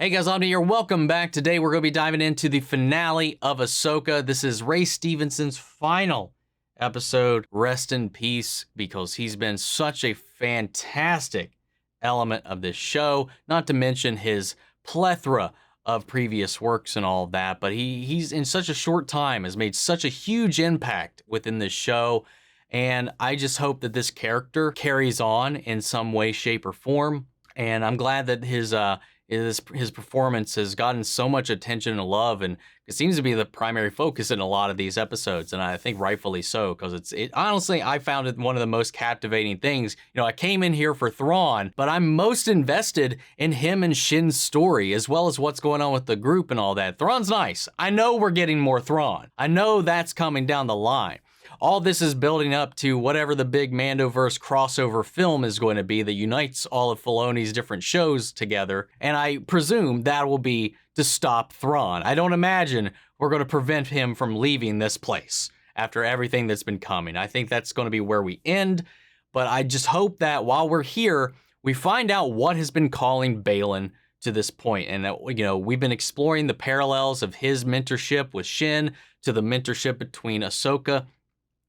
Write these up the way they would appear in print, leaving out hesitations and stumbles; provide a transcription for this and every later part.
Hey guys, I'm here. Welcome back. Today we're going to be diving into the finale of Ahsoka. This is Ray Stevenson's final episode. Rest in peace, because he's been such a fantastic element of this show, not to mention his plethora of previous works and all of that, but he's in such a short time has made such a huge impact within this show, and I just hope that this character carries on in some way, shape, or form, and I'm glad that his performance has gotten so much attention and love, and it seems to be the primary focus in a lot of these episodes, and I think rightfully so, because honestly, I found it one of the most captivating things. You know, I came in here for Thrawn, but I'm most invested in him and Shin's story, as well as what's going on with the group and all that. Thrawn's nice. I know we're getting more Thrawn. I know that's coming down the line. All this is building up to whatever the big Mandoverse crossover film is going to be that unites all of Filoni's different shows together, and I presume that will be to stop Thrawn. I don't imagine we're going to prevent him from leaving this place after everything that's been coming. I think that's going to be where we end, but I just hope that while we're here, we find out what has been calling Baylan to this point, and that, you know, we've been exploring the parallels of his mentorship with Shin to the mentorship between Ahsoka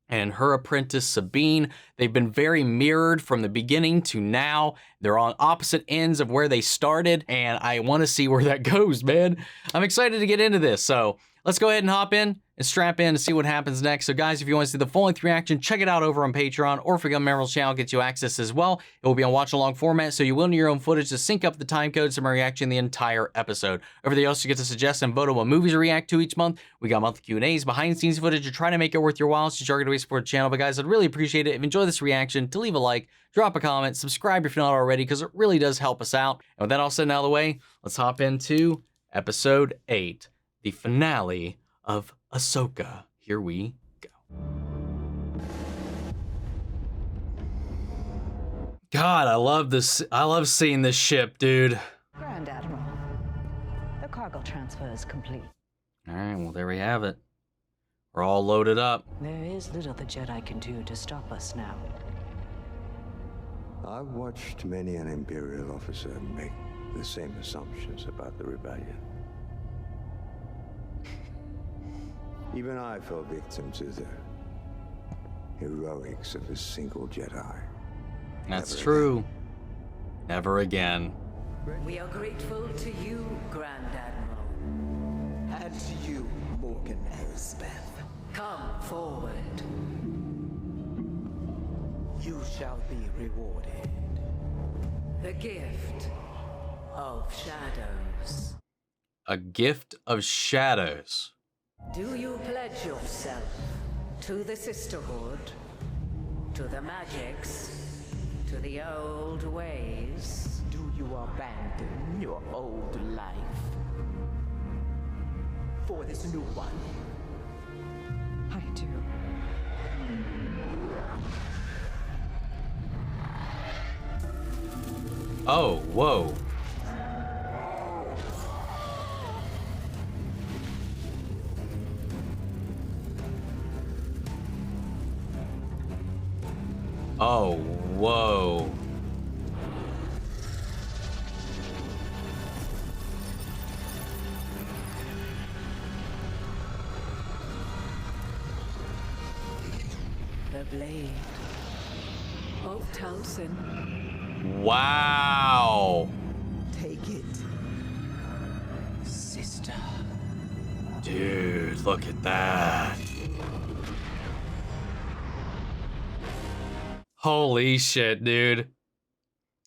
and her apprentice Sabine. They've been very mirrored from the beginning to now. They're on opposite ends of where they started, and I want to see where that goes, man. I'm excited to get into this, so let's go ahead and hop in and strap in to see what happens next. So guys, if you want to see the full-length reaction, check it out over on Patreon, or if you become a member of the channel, gets you access as well. It will be on watch-along format, so you will need your own footage to sync up the time codes to my reaction the entire episode. Over there, you also get to suggest and vote on what movies to react to each month. We got monthly Q&As, behind-the-scenes footage to try to make it worth your while, so you're going to support the channel. But guys, I'd really appreciate it if you enjoy this reaction to leave a like, drop a comment, subscribe if you're not already, because it really does help us out. And with that all said and out of the way, let's hop into Episode 8, the finale of Ahsoka. Here we go. God, I love this. I love seeing this ship, dude. Grand Admiral, the cargo transfer is complete. All right, well, there we have it. We're all loaded up. There is little the Jedi can do to stop us now. I've watched many an Imperial officer make the same assumptions about the rebellion. Even I fell victim to the heroics of a single Jedi. That's true. Never again. We are grateful to you, Grand Admiral. And to you, Morgan Elsbeth. Come forward. You shall be rewarded. The gift of shadows. A gift of shadows. Do you pledge yourself to the sisterhood, to the magics, to the old ways? Do you abandon your old life for this new one? I do. Oh, whoa. Oh, whoa. The blade of Dawson. Wow. Take it, sister. Dude, look at that. Holy shit, dude.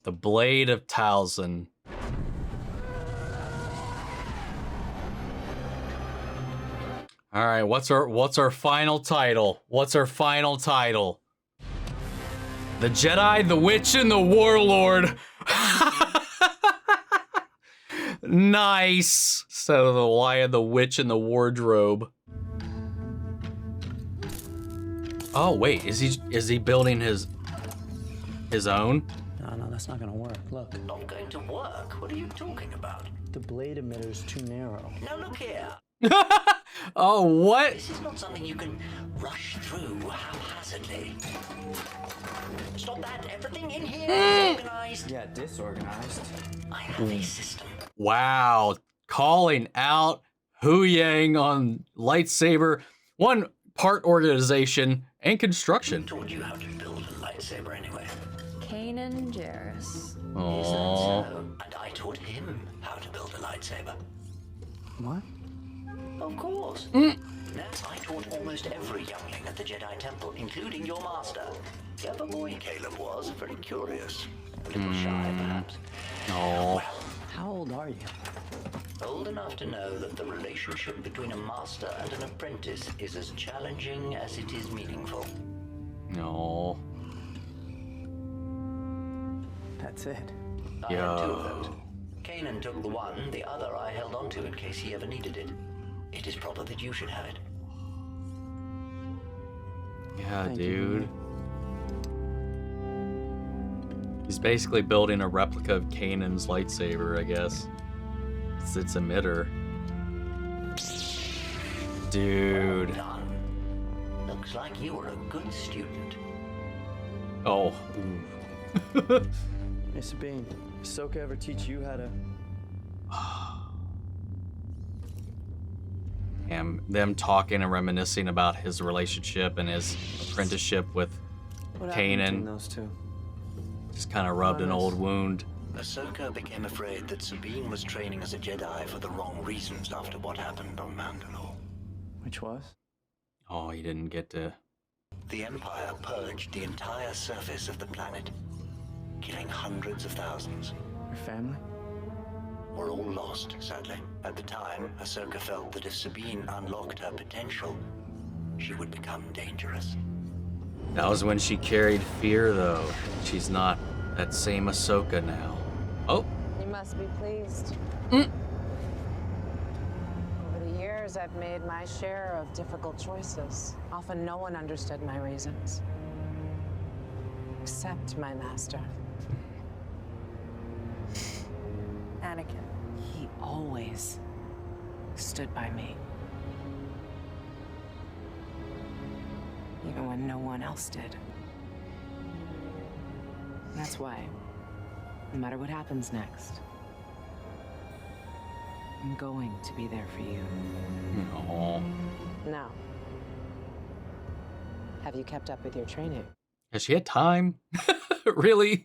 The Blade of Talzin. All right, what's our final title? What's our final title? The Jedi, the Witch, and the Warlord. Nice. Instead of the Lion, the Witch, and the Wardrobe. Oh wait, is he building his own? No, that's not gonna work. Look, Not going to work? What are you talking about? the blade emitter's too narrow. Now look here. Oh, what? This is not something you can rush through haphazardly. Stop that! Everything in here is organized. Yeah, disorganized. I have a system. Wow. Calling out Huyang on lightsaber. One part organization and Who construction. taught you how to build a lightsaber anyway? Kanan Jarrus. Is that Oh. so? And I taught him how to build a lightsaber. What? Of course. Now, I taught almost every youngling at the Jedi Temple, including your master. Clever boy Caleb was, very curious. A little shy, perhaps. Oh. How old are you? Old enough to know that the relationship between a master and an apprentice is as challenging as it is meaningful. No. That's it. I had two of those. Kanan took the one, the other I held onto in case he ever needed it. It is proper that you should have it. Yeah, Thank you. dude. He's basically building a replica of Kanan's lightsaber, I guess. It's its emitter. Dude. Well done. Looks like you were a good student. Oh. Hey, Sabine, AHSOKA ever teach you how to... And them talking and reminiscing about his relationship and his apprenticeship with What happened between Kanan. those two? Just kind of rubbed an old wound. AHSOKA became afraid that Sabine was training as a Jedi for the wrong reasons after what happened on Mandalore. Which was? Oh, he didn't get to... The Empire purged the entire surface of the planet, killing hundreds of thousands. Your family? Were all lost, sadly. At the time, AHSOKA felt that if Sabine unlocked her potential, she would become dangerous. That was when she carried fear, though. She's not that same AHSOKA now. Oh. You must be pleased. Mm. Over the years, I've made my share of difficult choices. Often no one understood my reasons. Except my master. Anakin. He always stood by me. Even when no one else did. That's why, no matter what happens next, I'm going to be there for you. Oh. Now, have you kept up with your training? Has she had time? Really?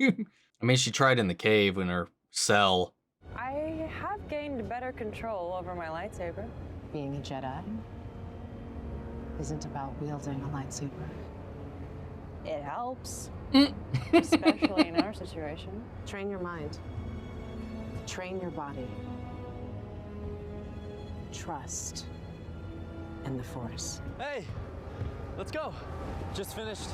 I mean, she tried in the cave in her cell. I have gained better control over my lightsaber. Being a Jedi isn't about wielding a lightsaber. It helps, especially in our situation. Train your mind. Train your body. Trust in the Force. Hey, let's go. Just finished.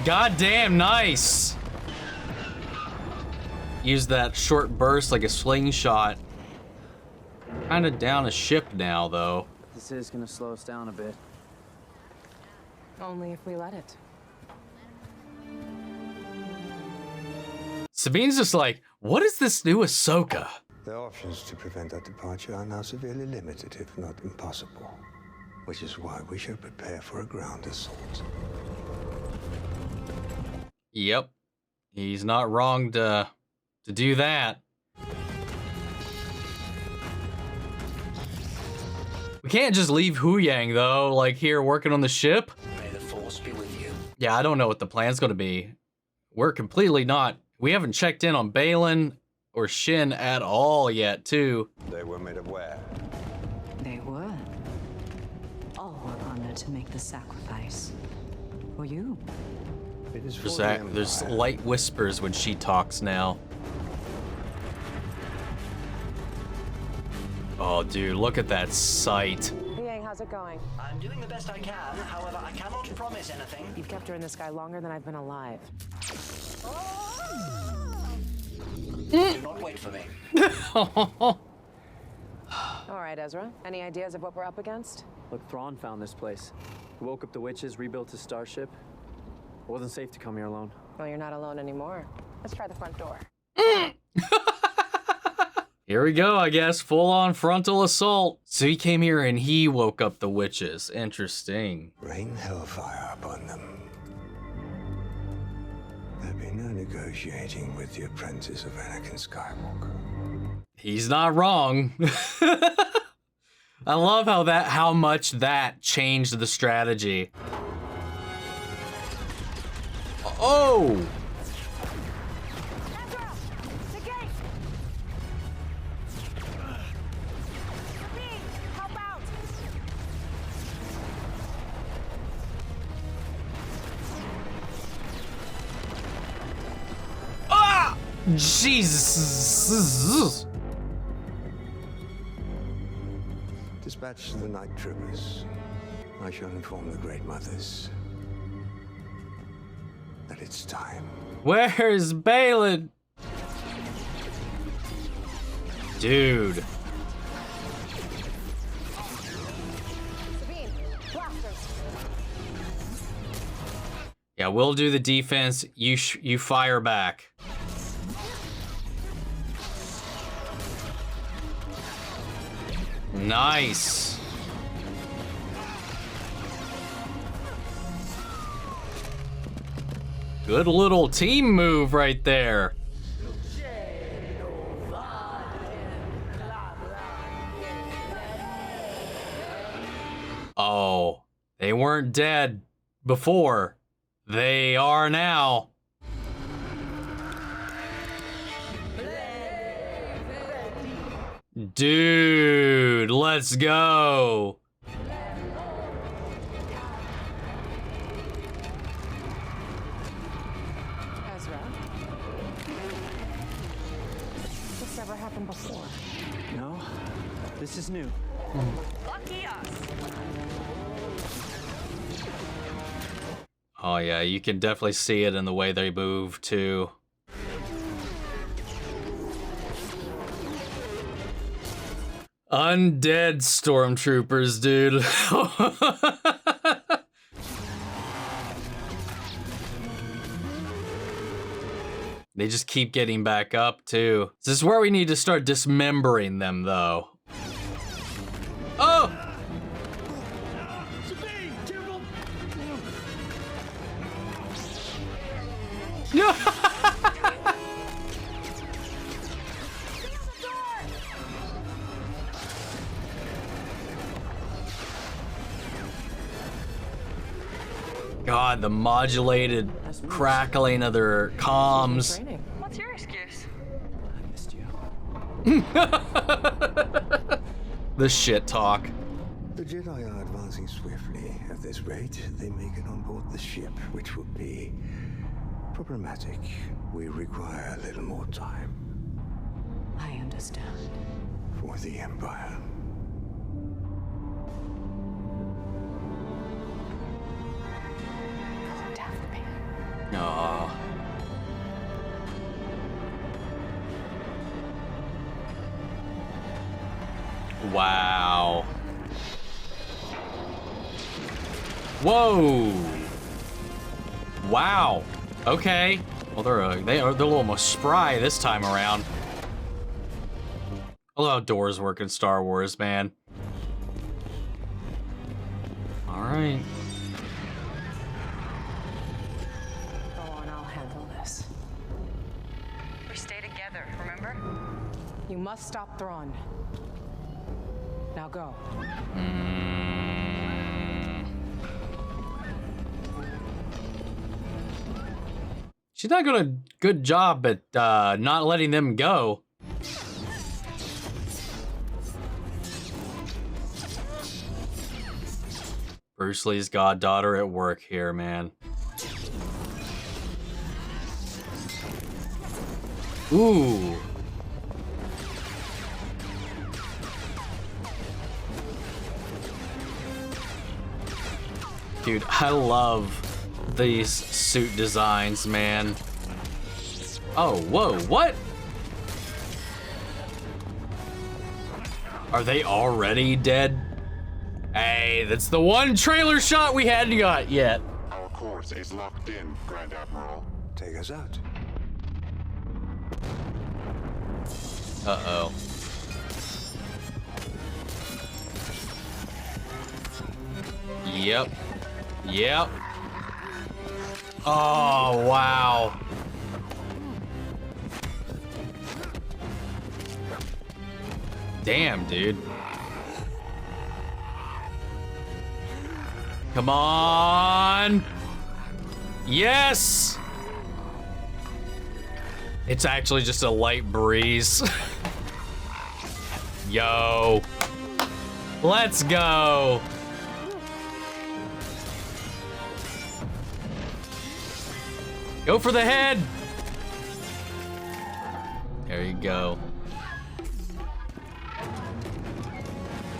Goddamn nice. Use that short burst like a slingshot. Kind of down a ship now, though. This is gonna slow us down a bit. Only if we let it. Sabine's just like, what is this new AHSOKA? The options to prevent our departure are now severely limited, if not impossible. Which is why we should prepare for a ground assault. Yep. He's not wrong to do that. We can't just leave Huyang, though, like here working on the ship. May the Force be with you. Yeah, I don't know what the plan's gonna be. We're completely not. We haven't checked in on Baylan or Shin at all yet, too. They were made aware. They were. All were honored to make the sacrifice. For you. It is for There's light whispers when she talks now. Oh, dude, look at that sight. Huyang, how's it going? I'm doing the best I can. However, I cannot promise anything. You've kept her in the sky longer than I've been alive. Do not wait for me. All right, Ezra. Any ideas of what we're up against? Look, Thrawn found this place. He woke up the witches, rebuilt his starship. It wasn't safe to come here alone. Well, you're not alone anymore. Let's try the front door. Here we go, I guess. Full-on frontal assault. So he came here and he woke up the witches. Interesting. Rain hellfire upon them. There'll be no negotiating with the apprentice of Anakin Skywalker. He's not wrong. I love how much that changed the strategy. Oh! Ezra! The gate! Sabine, help out! Ah! Jesus! Dispatch the night troopers. I shall inform the Great Mothers that it's time. Where's Baylan? Dude. Sabine, blasters! Yeah, we'll do the defense. You fire back. Nice. Good little team move right there. Oh, they weren't dead before. They are now. Dude, let's go. Ezra. This never happened before. No, this is new. Lucky us. Oh yeah, you can definitely see it in the way they move too. Undead stormtroopers, dude. They just keep getting back up too. This is where we need to start dismembering them though. Oh! No! God, the modulated crackling of their comms. What's your excuse? I missed you. The shit talk. The Jedi are advancing swiftly. At this rate, they may get on board the ship, which will be problematic. We require a little more time. I understand. For the Empire. Oh. Wow. Whoa. Wow. Okay. Well, they're a little more spry this time around. I love how doors work in Star Wars, man. All right. Go on, I'll handle this. We stay together, remember? You must stop Thrawn. Now go. She's not doing a good job at not letting them go. Bruce Lee's goddaughter at work here, man. Ooh. Dude, I love these suit designs, man. Oh, whoa, what? Are they already dead? Hey, that's the one trailer shot we hadn't got yet. Our course is locked in, Grand Admiral. Take us out. Uh-oh. Yep. Yep. Oh, wow. Damn, dude. Come on. Yes. It's actually just a light breeze. Yo. Let's go. Go for the head. There you go.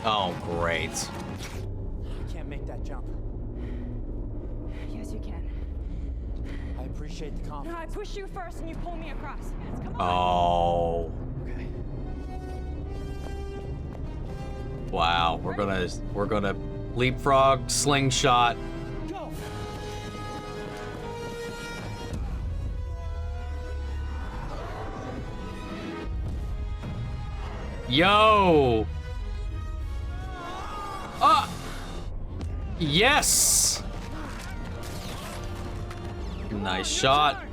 Oh, great. I can't make that jump. Yes, you can. I appreciate the No, confidence. I push you first and you pull me across. Come on. Oh. Okay. Wow, we're gonna leapfrog, slingshot. Go. Yo. Yes. Nice shot.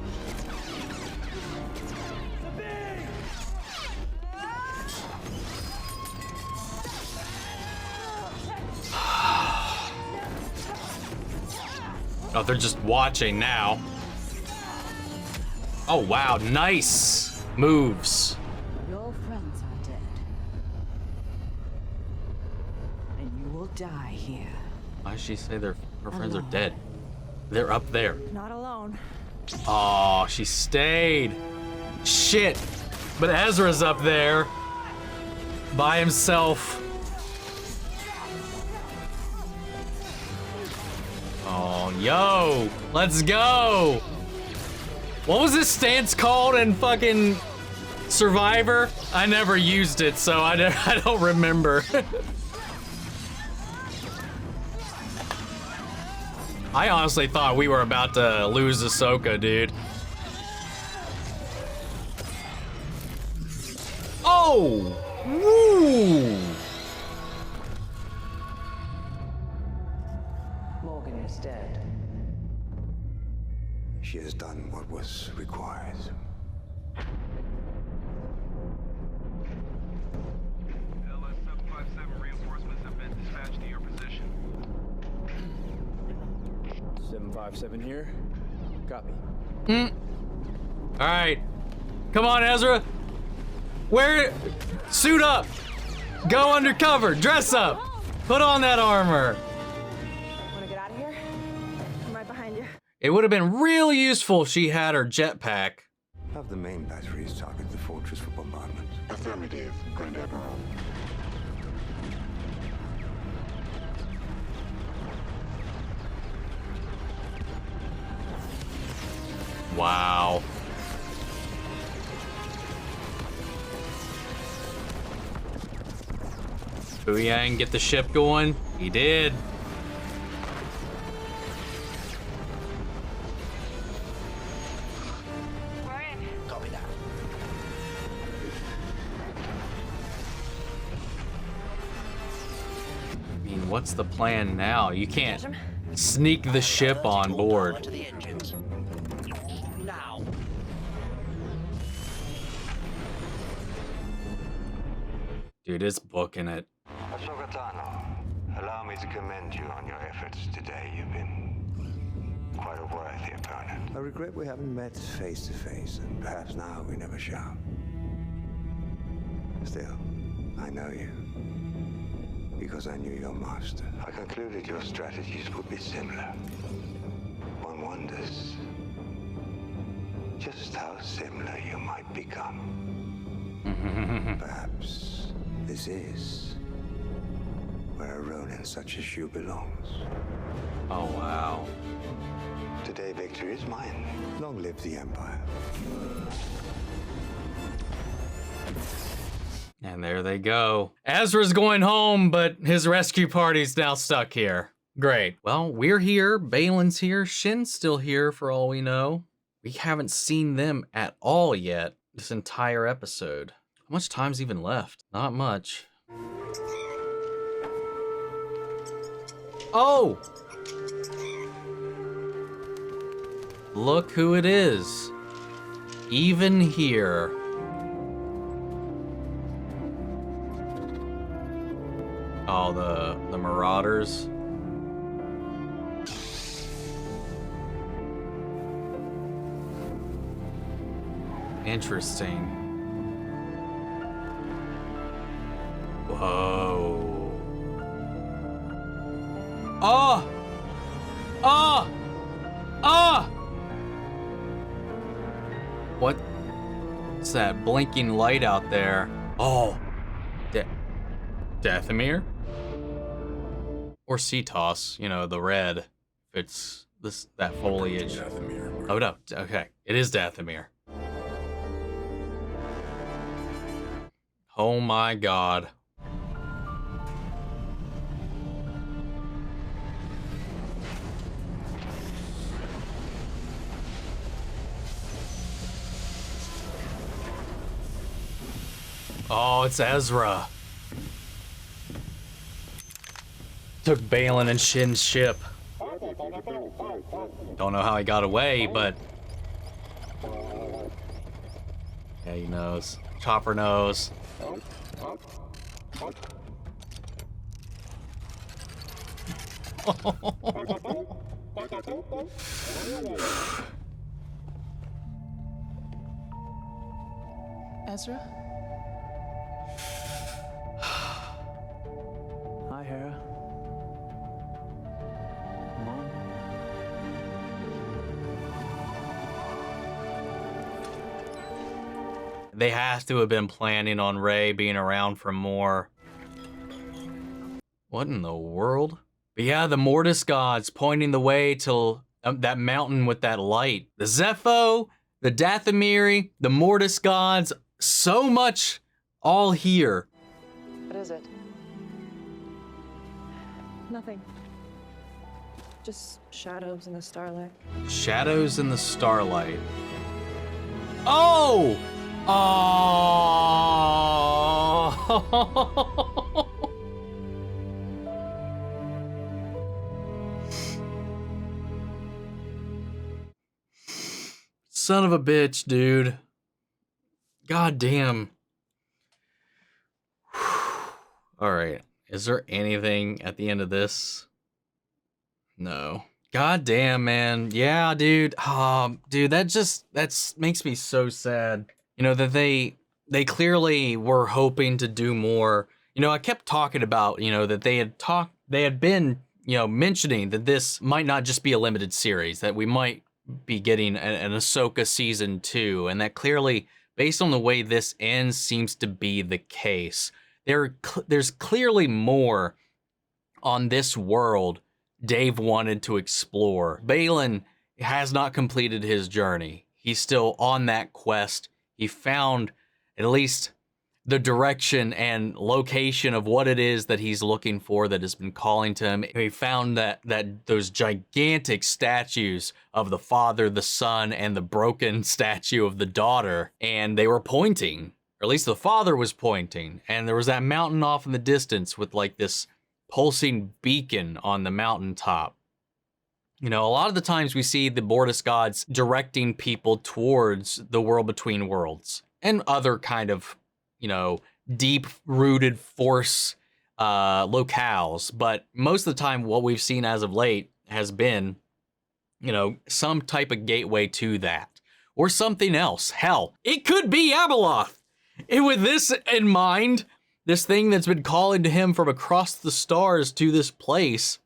Oh, they're just watching now. Oh, wow. Nice moves. Your friends are dead. And you will die here. Why does she say her friends are dead? They're up there. Not alone. Oh, she stayed. Shit. But Ezra's up there by himself. Oh, yo. Let's go. What was this stance called in fucking Survivor? I never used it, so I don't remember. I honestly thought we were about to lose AHSOKA, dude. Oh! Woo! Morgan is dead. She has done what was required. LS-757 reinforcements have been dispatched to your position. 757 here. Copy. All right. Come on, Ezra. Suit up. Go undercover. Dress up. Put on that armor. Wanna get out of here? I'm right behind you. It would have been real useful if she had her jetpack. Have the main batteries target the fortress for bombardment. Affirmative, Grand Admiral. Wow. Huyang get the ship going? He did. We're in. Copy that. I mean, what's the plan now? You can't sneak the ship on board. To the engines. Now. Dude, it's booking it. AHSOKA Tano, allow me to commend you on your efforts today. You've been quite a worthy opponent. I regret we haven't met face to face, and perhaps now we never shall. Still, I know you. Because I knew your master. I concluded your strategies would be similar. One wonders just how similar you might become. Perhaps this is where a Ronin such as you belongs. Oh, wow. Today, victory is mine. Long live the Empire. And there they go. Ezra's going home, but his rescue party's now stuck here. Great. Well, we're here. Baylan's here. Shin's still here for all we know. We haven't seen them at all yet this entire episode. How much time's even left? Not much. Oh! Look who it is. Even here. Oh, the Marauders. Interesting. Whoa. Oh! Oh! Oh! What's that blinking light out there? Oh. Dathomir? Or Cetos, you know, the red. It's that foliage. Dathomir. Oh no, okay. It is Dathomir. Oh my god. Oh, it's Ezra. Took Baylan and Shin's ship. Don't know how he got away, but yeah, he knows. Chopper knows. Ezra? Hi, Hera. Mom? They have to have been planning on Rey being around for more. What in the world? But yeah, the Mortis gods pointing the way to that mountain with that light. The Zepho, the Dathomiri, the Mortis gods, so much all here. What is it? Nothing. Just shadows in the starlight. Shadows in the starlight. Oh! Oh! Son of a bitch, dude. God damn. All right. Is there anything at the end of this? No. God damn, man. Yeah, dude. Dude, that makes me so sad. You know, that they clearly were hoping to do more. You know, I kept talking about, you know, that they had been, you know, mentioning that this might not just be a limited series, that we might be getting an Ahsoka season 2, and that clearly, based on the way this ends, seems to be the case. There's clearly more on this world Dave wanted to explore. Baylan has not completed his journey. He's still on that quest. He found at least the direction and location of what it is that he's looking for that has been calling to him. He found that those gigantic statues of the father, the son, and the broken statue of the daughter, and they were pointing, or at least the father was pointing, and there was that mountain off in the distance with like this pulsing beacon on the mountaintop. You know, a lot of the times we see the Bordizzo gods directing people towards the world between worlds and other kind of, you know, deep-rooted force locales. But most of the time, what we've seen as of late has been, you know, some type of gateway to that. Or something else. Hell, it could be Abeloth. And with this in mind, this thing that's been calling to him from across the stars to this place,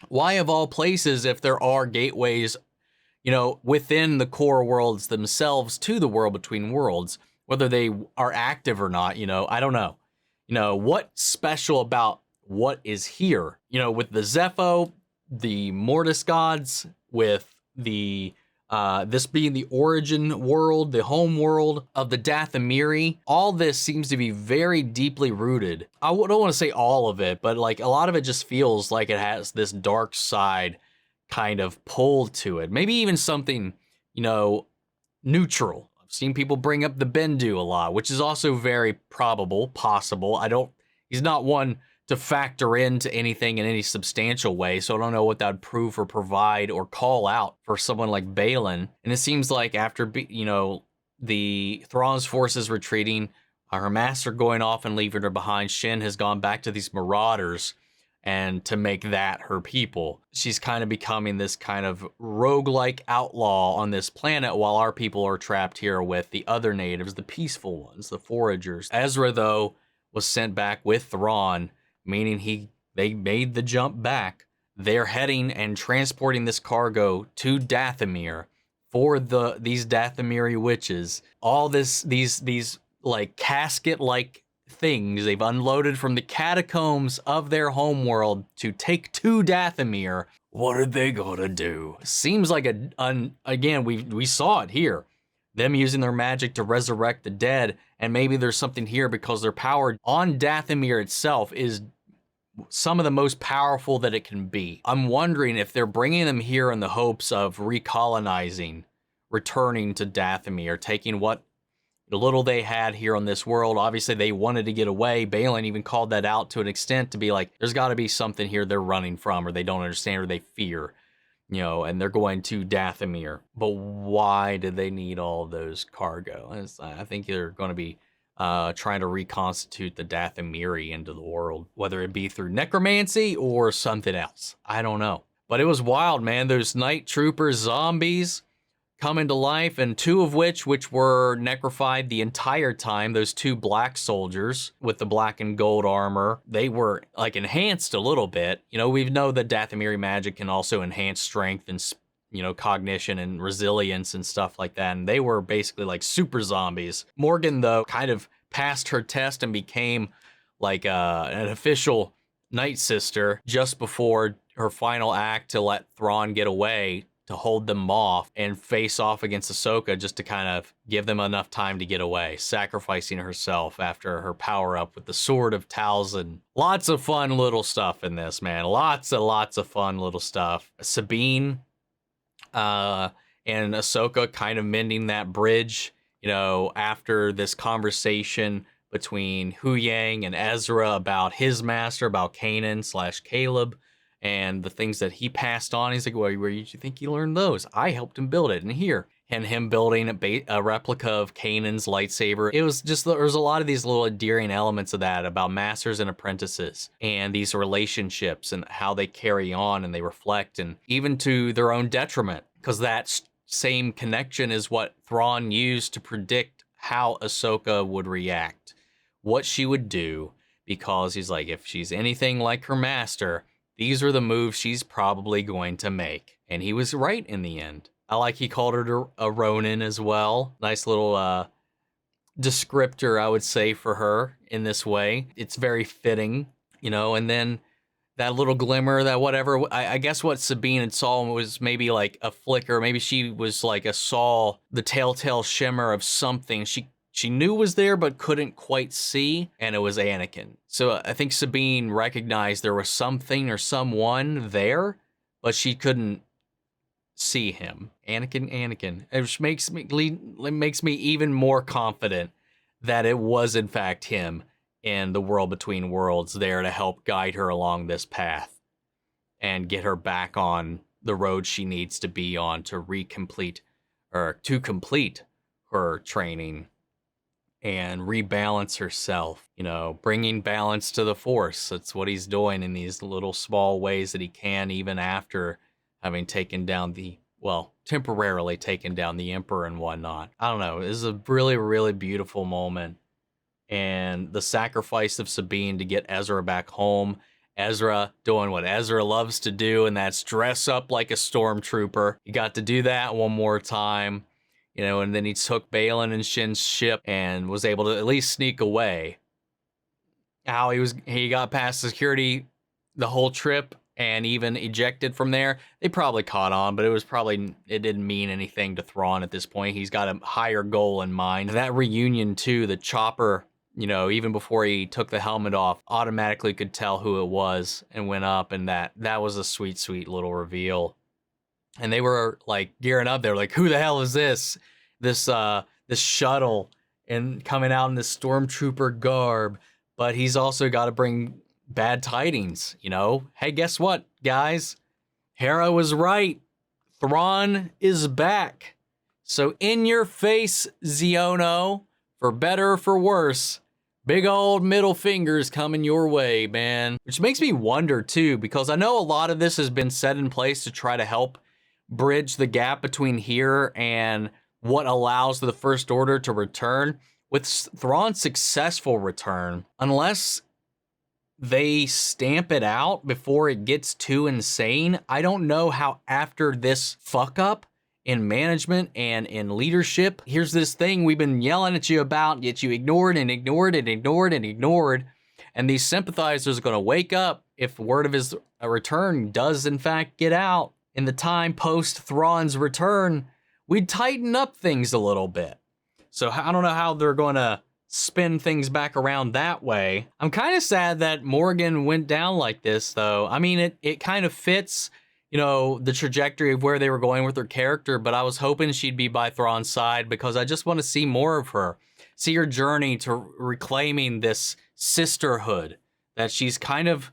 why of all places, if there are gateways, you know, within the core worlds themselves to the world between worlds, whether they are active or not, you know, I don't know. You know, what's special about what is here. You know, with the Zepho, the Mortis gods, with the this being the origin world, the home world of the Dathomiri, all this seems to be very deeply rooted. I don't want to say all of it, but like a lot of it just feels like it has this dark side kind of pull to it. Maybe even something, you know, neutral. I've seen people bring up the Bendu a lot, which is also very probable, possible. He's not one to factor into anything in any substantial way, so I don't know what that would prove or provide or call out for someone like Baylan. And it seems like after, you know, the Thrawn's forces retreating, her master going off and leaving her behind, Shin has gone back to these marauders and to make that her people. She's kind of becoming this kind of roguelike outlaw on this planet while our people are trapped here with the other natives, the peaceful ones, the foragers. Ezra, though, was sent back with Thrawn, meaning they made the jump back. They're heading and transporting this cargo to Dathomir for these Dathomiri witches. All these like casket-like things they've unloaded from the catacombs of their homeworld to take to Dathomir. What are they gonna do? Seems like again, we saw it here. Them using their magic to resurrect the dead, and maybe there's something here because their power on Dathomir itself is some of the most powerful that it can be. I'm wondering if they're bringing them here in the hopes of recolonizing, returning to Dathomir, taking what little they had here on this world. Obviously, they wanted to get away. Baylan even called that out to an extent to be like, there's got to be something here they're running from, or they don't understand, or they fear. You know, and they're going to Dathomir. But why did they need all those cargo? I think they're going to be trying to reconstitute the Dathomiri into the world, whether it be through necromancy or something else. I don't know. But it was wild, man. Those night troopers, zombies coming to life, and two of which were necrofied the entire time. Those two black soldiers with the black and gold armor, they were like enhanced a little bit. You know, we know that Dathomiri magic can also enhance strength and, you know, cognition and resilience and stuff like that. And they were basically like super zombies. Morgan, though, kind of passed her test and became like an official Night Sister just before her final act to let Thrawn get away, to hold them off and face off against Ahsoka, just to kind of give them enough time to get away, sacrificing herself after her power up with the Sword of Talzin. Lots of fun little stuff in this, man. Lots of fun little stuff. Sabine and Ahsoka kind of mending that bridge, you know, after this conversation between Huyang and Ezra about his master, about Kanan/Caleb, and the things that he passed on. He's like, well, where did you think he learned those? I helped him build it. And here, and him building a replica of Kanan's lightsaber. It was just, there was a lot of these little endearing elements of that about masters and apprentices and these relationships and how they carry on and they reflect, and even to their own detriment, because that same connection is what Thrawn used to predict how Ahsoka would react, what she would do, because he's like, if she's anything like her master, these are the moves she's probably going to make. And he was right in the end. I like he called her a Ronin as well. Nice little descriptor, I would say, for her in this way. It's very fitting, you know. And then that little glimmer, that whatever, I guess what Sabine had saw was maybe like a flicker. Maybe she was like saw the telltale shimmer of something she knew was there but couldn't quite see, and it was Anakin. So I think Sabine recognized there was something or someone there, but she couldn't see him. Anakin. It makes me even more confident that it was in fact him in the world between worlds, there to help guide her along this path and get her back on the road she needs to be on to complete her training and rebalance herself, you know, bringing balance to the Force. That's what he's doing in these little small ways that he can, even after having temporarily taken down the Emperor and whatnot. I don't know. This is a really, really beautiful moment. And the sacrifice of Sabine to get Ezra back home. Ezra doing what Ezra loves to do, and that's dress up like a stormtrooper. He got to do that one more time. You know, and then he took Baylan and Shin's ship and was able to at least sneak away. how he got past security the whole trip and even ejected from there. They probably caught on, but it didn't mean anything to Thrawn at this point. He's got a higher goal in mind. That reunion too, the chopper, even before he took the helmet off, automatically could tell who it was and went up, and that was a sweet, sweet little reveal. And they were like gearing up. They were like, who the hell is this? This shuttle and coming out in this stormtrooper garb, but he's also got to bring bad tidings, Hey, guess what, guys? Hera was right. Thrawn is back. So in your face, Xiono, for better or for worse, big old middle fingers coming your way, man. Which makes me wonder too, because I know a lot of this has been set in place to try to help bridge the gap between here and what allows the First Order to return. With Thrawn's successful return, unless they stamp it out before it gets too insane, I don't know how after this fuck up in management and in leadership, here's this thing we've been yelling at you about, yet you ignored and ignored and ignored and ignored, and these sympathizers are going to wake up if word of his return does in fact get out. In the time post Thrawn's return, we'd tighten up things a little bit. So I don't know how they're going to spin things back around that way. I'm kind of sad that Morgan went down like this, though. I mean, it kind of fits, the trajectory of where they were going with her character, but I was hoping she'd be by Thrawn's side because I just want to see more of her. See her journey to reclaiming this sisterhood that she's kind of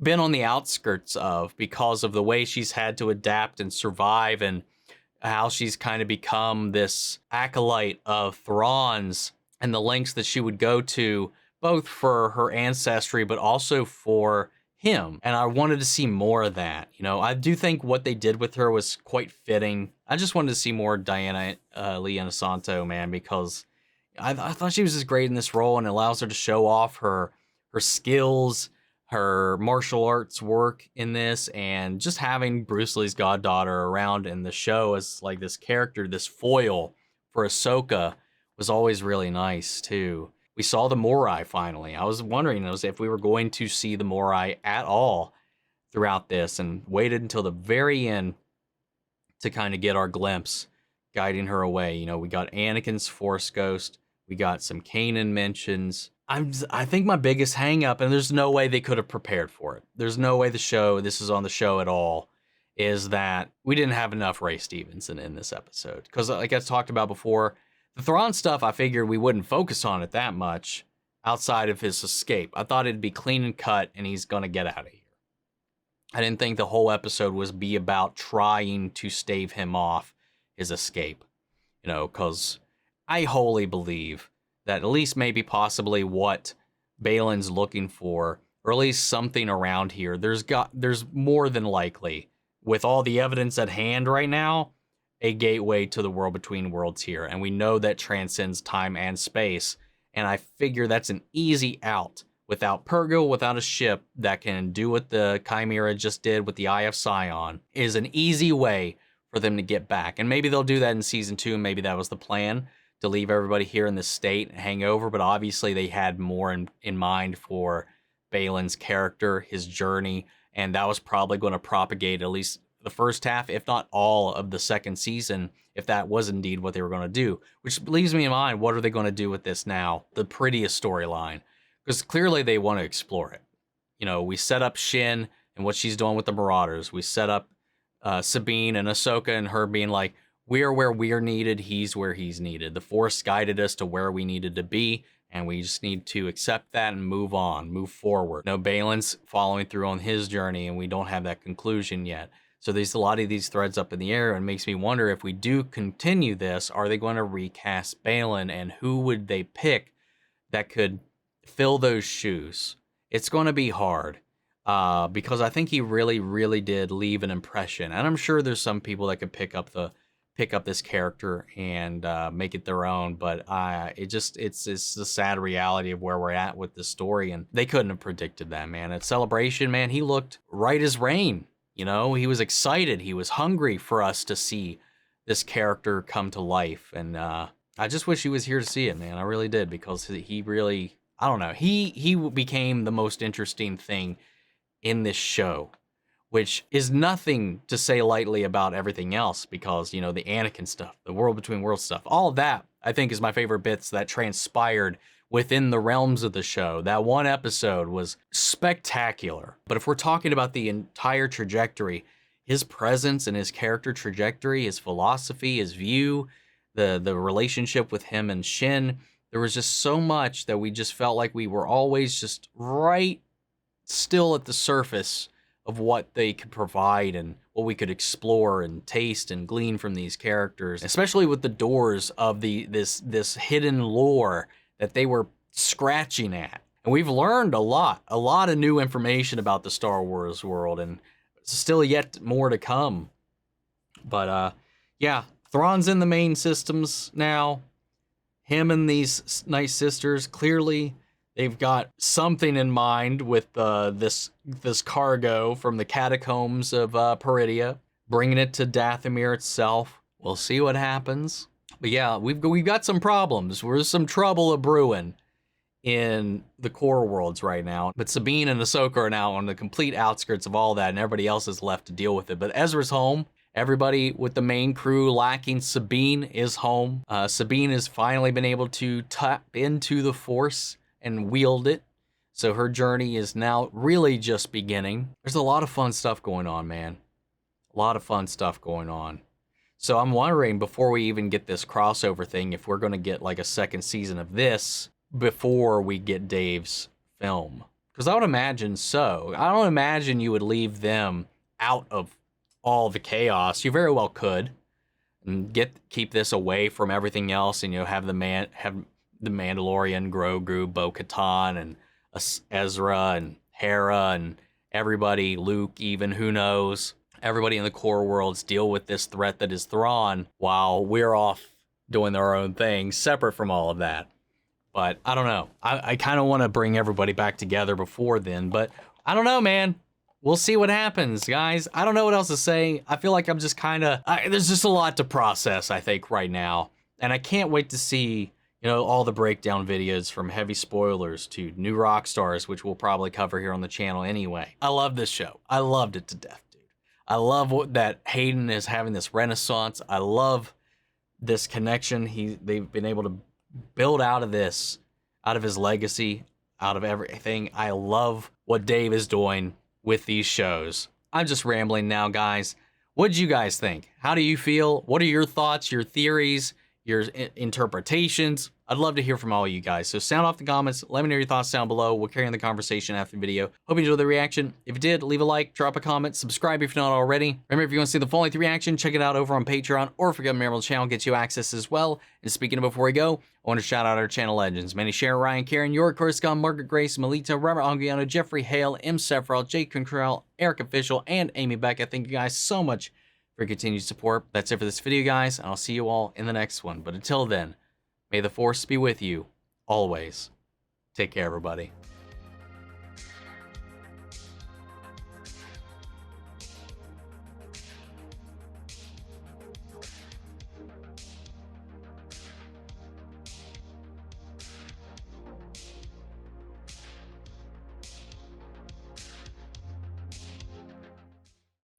been on the outskirts of because of the way she's had to adapt and survive, and how she's kind of become this acolyte of Thrawn's, and the lengths that she would go to both for her ancestry but also for him. And I wanted to see more of that. I do think what they did with her was quite fitting. I just wanted to see more Diana Lee Inosanto, man, because I thought she was just great in this role, and it allows her to show off her skills, her martial arts work in this, and just having Bruce Lee's goddaughter around in the show as like this character, this foil for Ahsoka, was always really nice too. We saw the Morai finally. I was wondering if we were going to see the Morai at all throughout this, and waited until the very end to kind of get our glimpse guiding her away. We got Anakin's Force Ghost. We got some Kanan mentions. I think my biggest hang up, and there's no way they could have prepared for it. There's no way this is on the show at all, is that we didn't have enough Ray Stevenson in this episode. Because like I talked about before, the Thrawn stuff, I figured we wouldn't focus on it that much outside of his escape. I thought it'd be clean and cut and he's going to get out of here. I didn't think the whole episode was be about trying to stave him off his escape. Because I wholly believe that at least maybe possibly what Baylan's looking for, or at least something around here, there's more than likely, with all the evidence at hand right now, a gateway to the world between worlds here. And we know that transcends time and space. And I figure that's an easy out without Purgo, without a ship that can do what the Chimera just did with the Eye of Sion, is an easy way for them to get back. And maybe they'll do that in season 2. And maybe that was the plan, to leave everybody here in this state and hang over. But obviously they had more in mind for Baylan's character, his journey. And that was probably going to propagate at least the first half, if not all of the second season, if that was indeed what they were going to do. Which leaves me in mind, what are they going to do with this now? The prettiest storyline. Because clearly they want to explore it. We set up Shin and what she's doing with the Marauders. We set up Sabine and Ahsoka and her being like, we're where we're needed, he's where he's needed. The Force guided us to where we needed to be, and we just need to accept that and move on, move forward. Baylan's following through on his journey, and we don't have that conclusion yet. So there's a lot of these threads up in the air, and makes me wonder, if we do continue this, are they going to recast Baylan, and who would they pick that could fill those shoes? It's going to be hard, because I think he really, really did leave an impression, and I'm sure there's some people that could pick up this character and make it their own, but it's the sad reality of where we're at with the story, and they couldn't have predicted that, man. At Celebration, man, he looked right as rain. He was excited. He was hungry for us to see this character come to life. And I just wish he was here to see it, man. I really did, because he really, I don't know. He became the most interesting thing in this show, which is nothing to say lightly about everything else, because, you know, the Anakin stuff, the World Between Worlds stuff, all of that, I think, is my favorite bits that transpired within the realms of the show. That one episode was spectacular. But if we're talking about the entire trajectory, his presence and his character trajectory, his philosophy, his view, the relationship with him and Shin, there was just so much that we just felt like we were always just right still at the surface of what they could provide and what we could explore and taste and glean from these characters, especially with the doors of this hidden lore that they were scratching at. And we've learned a lot of new information about the Star Wars world, and still yet more to come. But yeah, Thrawn's in the main systems now. Him and these Night Sisters, clearly they've got something in mind with this cargo from the catacombs of Peridea, bringing it to Dathomir itself. We'll see what happens. But yeah, we've got some problems. There's some trouble a-brewing in the core worlds right now. But Sabine and Ahsoka are now on the complete outskirts of all that, and everybody else is left to deal with it. But Ezra's home. Everybody with the main crew lacking Sabine is home. Sabine has finally been able to tap into the Force and wield it. So her journey is now really just beginning. There's a lot of fun stuff going on, man. A lot of fun stuff going on. So I'm wondering, before we even get this crossover thing, if we're going to get like a second season of this before we get Dave's film. Because I would imagine so. I don't imagine you would leave them out of all the chaos. You very well could, and keep this away from everything else, and, you know, have the Mandalorian, Grogu, Bo-Katan, and Ezra, and Hera, and everybody, Luke, even, who knows, everybody in the core worlds deal with this threat that is Thrawn, while we're off doing our own thing, separate from all of that. But I don't know. I kind of want to bring everybody back together before then, but I don't know, man. We'll see what happens, guys. I don't know what else to say. I feel like I'm just kind of... there's just a lot to process, I think, right now. And I can't wait to see, you know, all the breakdown videos, from heavy spoilers to new rock stars, which we'll probably cover here on the channel anyway. I love this show. I loved it to death, dude. I love that Hayden is having this renaissance. I love this connection they've been able to build out of this, out of his legacy, out of everything. I love what Dave is doing with these shows. I'm just rambling now, guys. What did you guys think? How do you feel? What are your thoughts, your theories, your interpretations? I'd love to hear from all you guys. So sound off the comments. Let me know your thoughts down below. We'll carry on the conversation after the video. Hope you enjoyed the reaction. If you did, leave a like, drop a comment, subscribe if you're not already. Remember, if you want to see the full length reaction, check it out over on Patreon, or if you're a member of the channel, gets you access as well. And speaking of before we go, I want to shout out our channel legends. Manny, Sharon, Ryan, Karen, York, Coruscant, Margaret Grace, Melita, Robert Anguiano, Jeffrey Hale, M. Sephiroth, Jake Contrell, Eric Official, and Amy Becca. Thank you guys so much for your continued support. That's it for this video, guys, and I'll see you all in the next one. But until then, may the Force be with you always. Take care, everybody.